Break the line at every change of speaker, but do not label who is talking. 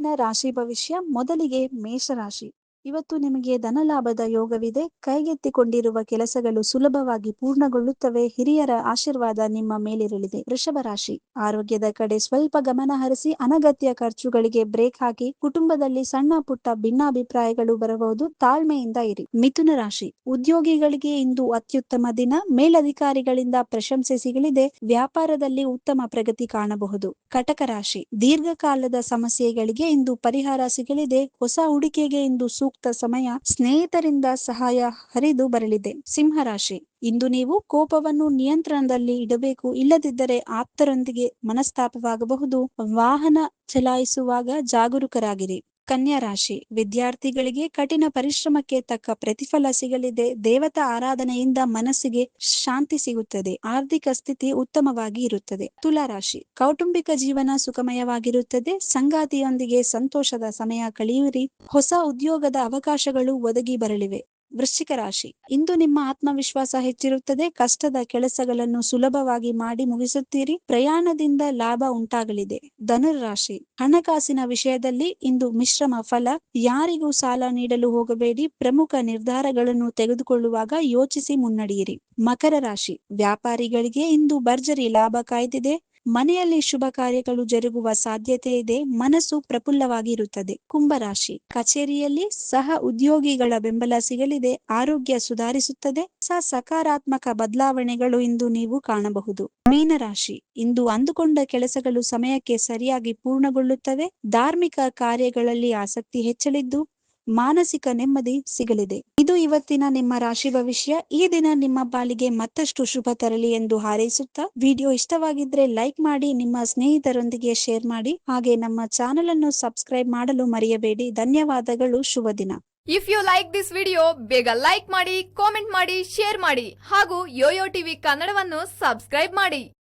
ಇವತ್ತಿನ ರಾಶಿ ಭವಿಷ್ಯ. ಮೊದಲಿಗೆ ಮೇಷರಾಶಿ. ಇವತ್ತು ನಿಮಗೆ ಧನಲಾಭದ ಯೋಗವಿದೆ. ಕೈಗೆತ್ತಿಕೊಂಡಿರುವ ಕೆಲಸಗಳು ಸುಲಭವಾಗಿ ಪೂರ್ಣಗೊಳ್ಳುತ್ತವೆ. ಹಿರಿಯರ ಆಶೀರ್ವಾದ ನಿಮ್ಮ ಮೇಲಿರಲಿದೆ. ವೃಷಭ ರಾಶಿ. ಆರೋಗ್ಯದ ಕಡೆ ಸ್ವಲ್ಪ ಗಮನ ಹರಿಸಿ. ಅನಗತ್ಯ ಖರ್ಚುಗಳಿಗೆ ಬ್ರೇಕ್ ಹಾಕಿ. ಕುಟುಂಬದಲ್ಲಿ ಸಣ್ಣ ಪುಟ್ಟ ಭಿನ್ನಾಭಿಪ್ರಾಯಗಳು ಬರಬಹುದು. ತಾಳ್ಮೆಯಿಂದ ಇರಿ. ಮಿಥುನ ರಾಶಿ. ಉದ್ಯೋಗಿಗಳಿಗೆ ಇಂದು ಅತ್ಯುತ್ತಮ ದಿನ. ಮೇಲಧಿಕಾರಿಗಳಿಂದ ಪ್ರಶಂಸೆ ಸಿಗಲಿದೆ. ವ್ಯಾಪಾರದಲ್ಲಿ ಉತ್ತಮ ಪ್ರಗತಿ ಕಾಣಬಹುದು. ಕಟಕ ರಾಶಿ. ದೀರ್ಘಕಾಲದ ಸಮಸ್ಯೆಗಳಿಗೆ ಇಂದು ಪರಿಹಾರ ಸಿಗಲಿದೆ. ಹೊಸ ಹೂಡಿಕೆಗೆ ಇಂದು ಸೂಕ್ತ ಸಮಯ. ಸ್ನೇಹಿತರಿಂದ ಸಹಾಯ ಹರಿದು ಬರಲಿದೆ. ಸಿಂಹರಾಶಿ. ಇಂದು ನೀವು ಕೋಪವನ್ನು ನಿಯಂತ್ರಣದಲ್ಲಿ ಇಡಬೇಕು. ಇಲ್ಲದಿದ್ದರೆ ಆಪ್ತರೊಂದಿಗೆ ಮನಸ್ತಾಪವಾಗಬಹುದು. ವಾಹನ ಚಲಾಯಿಸುವಾಗ ಜಾಗರೂಕರಾಗಿರಿ. ಕನ್ಯಾ ರಾಶಿ. ವಿದ್ಯಾರ್ಥಿಗಳಿಗೆ ಕಠಿಣ ಪರಿಶ್ರಮಕ್ಕೆ ತಕ್ಕ ಪ್ರತಿಫಲ ಸಿಗಲಿದೆ. ದೇವತಾ ಆರಾಧನೆಯಿಂದ ಮನಸ್ಸಿಗೆ ಶಾಂತಿ ಸಿಗುತ್ತದೆ. ಆರ್ಥಿಕ ಸ್ಥಿತಿ ಉತ್ತಮವಾಗಿ ಇರುತ್ತದೆ. ತುಲಾ ರಾಶಿ. ಕೌಟುಂಬಿಕ ಜೀವನ ಸುಖಮಯವಾಗಿರುತ್ತದೆ. ಸಂಗಾತಿಯೊಂದಿಗೆ ಸಂತೋಷದ ಸಮಯ ಕಳೆಯಿರಿ. ಹೊಸ ಉದ್ಯೋಗದ ಅವಕಾಶಗಳು ಒದಗಿ ಬರಲಿವೆ. ವೃಶ್ಚಿಕ ರಾಶಿ. ಇಂದು ನಿಮ್ಮ ಆತ್ಮವಿಶ್ವಾಸ ಹೆಚ್ಚಿರುತ್ತದೆ. ಕಷ್ಟದ ಕೆಲಸಗಳನ್ನು ಸುಲಭವಾಗಿ ಮಾಡಿ ಮುಗಿಸುತ್ತೀರಿ. ಪ್ರಯಾಣದಿಂದ ಲಾಭ ಉಂಟಾಗಲಿದೆ. ಧನುರಾಶಿ. ಹಣಕಾಸಿನ ವಿಷಯದಲ್ಲಿ ಇಂದು ಮಿಶ್ರಮ ಫಲ. ಯಾರಿಗೂ ಸಾಲ ನೀಡಲು ಹೋಗಬೇಡಿ. ಪ್ರಮುಖ ನಿರ್ಧಾರಗಳನ್ನು ತೆಗೆದುಕೊಳ್ಳುವಾಗ ಯೋಚಿಸಿ ಮುನ್ನಡೆಯಿರಿ. ಮಕರ ರಾಶಿ. ವ್ಯಾಪಾರಿಗಳಿಗೆ ಇಂದು ಭರ್ಜರಿ ಲಾಭ ಕಾಯ್ದಿದೆ. ಮನೆಯಲ್ಲಿ ಶುಭ ಕಾರ್ಯಗಳು ಜರುಗುವ ಸಾಧ್ಯತೆ ಇದೆ. ಮನಸ್ಸು ಪ್ರಫುಲ್ಲವಾಗಿ ಇರುತ್ತದೆ. ಕುಂಭರಾಶಿ. ಕಚೇರಿಯಲ್ಲಿ ಸಹ ಉದ್ಯೋಗಿಗಳ ಬೆಂಬಲ ಸಿಗಲಿದೆ. ಆರೋಗ್ಯ ಸುಧಾರಿಸುತ್ತದೆ. ಸಕಾರಾತ್ಮಕ ಬದಲಾವಣೆಗಳು ಇಂದು ನೀವು ಕಾಣಬಹುದು. ಮೀನರಾಶಿ. ಇಂದು ಅಂದುಕೊಂಡ ಕೆಲಸಗಳು ಸಮಯಕ್ಕೆ ಸರಿಯಾಗಿ ಪೂರ್ಣಗೊಳ್ಳುತ್ತವೆ. ಧಾರ್ಮಿಕ ಕಾರ್ಯಗಳಲ್ಲಿ ಆಸಕ್ತಿ ಹೆಚ್ಚಲಿದ್ದು ಮಾನಸಿಕ ನೆಮ್ಮದಿ ಸಿಗಲಿದೆ. ಇದು ಇವತ್ತಿನ ನಿಮ್ಮ ರಾಶಿ ಭವಿಷ್ಯ. ಈ ದಿನ ನಿಮ್ಮ ಪಾಲಿಗೆ ಮತ್ತಷ್ಟು ಶುಭ ತರಲಿ ಎಂದು ಹಾರೈಸುತ್ತಾ, ವಿಡಿಯೋ ಇಷ್ಟವಾಗಿದ್ರೆ ಲೈಕ್ ಮಾಡಿ, ನಿಮ್ಮ ಸ್ನೇಹಿತರೊಂದಿಗೆ ಶೇರ್ ಮಾಡಿ, ಹಾಗೆ ನಮ್ಮ ಚಾನೆಲ್ ಅನ್ನು ಸಬ್ಸ್ಕ್ರೈಬ್ ಮಾಡಲು ಮರೆಯಬೇಡಿ. ಧನ್ಯವಾದಗಳು. ಶುಭ ದಿನ.
If you like this video, ಬೇಗ ಲೈಕ್ ಮಾಡಿ, ಕಾಮೆಂಟ್ ಮಾಡಿ, ಶೇರ್ ಮಾಡಿ ಹಾಗೂ ಯೋಯೋ ಟಿವಿ ಕನ್ನಡವನ್ನು ಸಬ್ಸ್ಕ್ರೈಬ್ ಮಾಡಿ.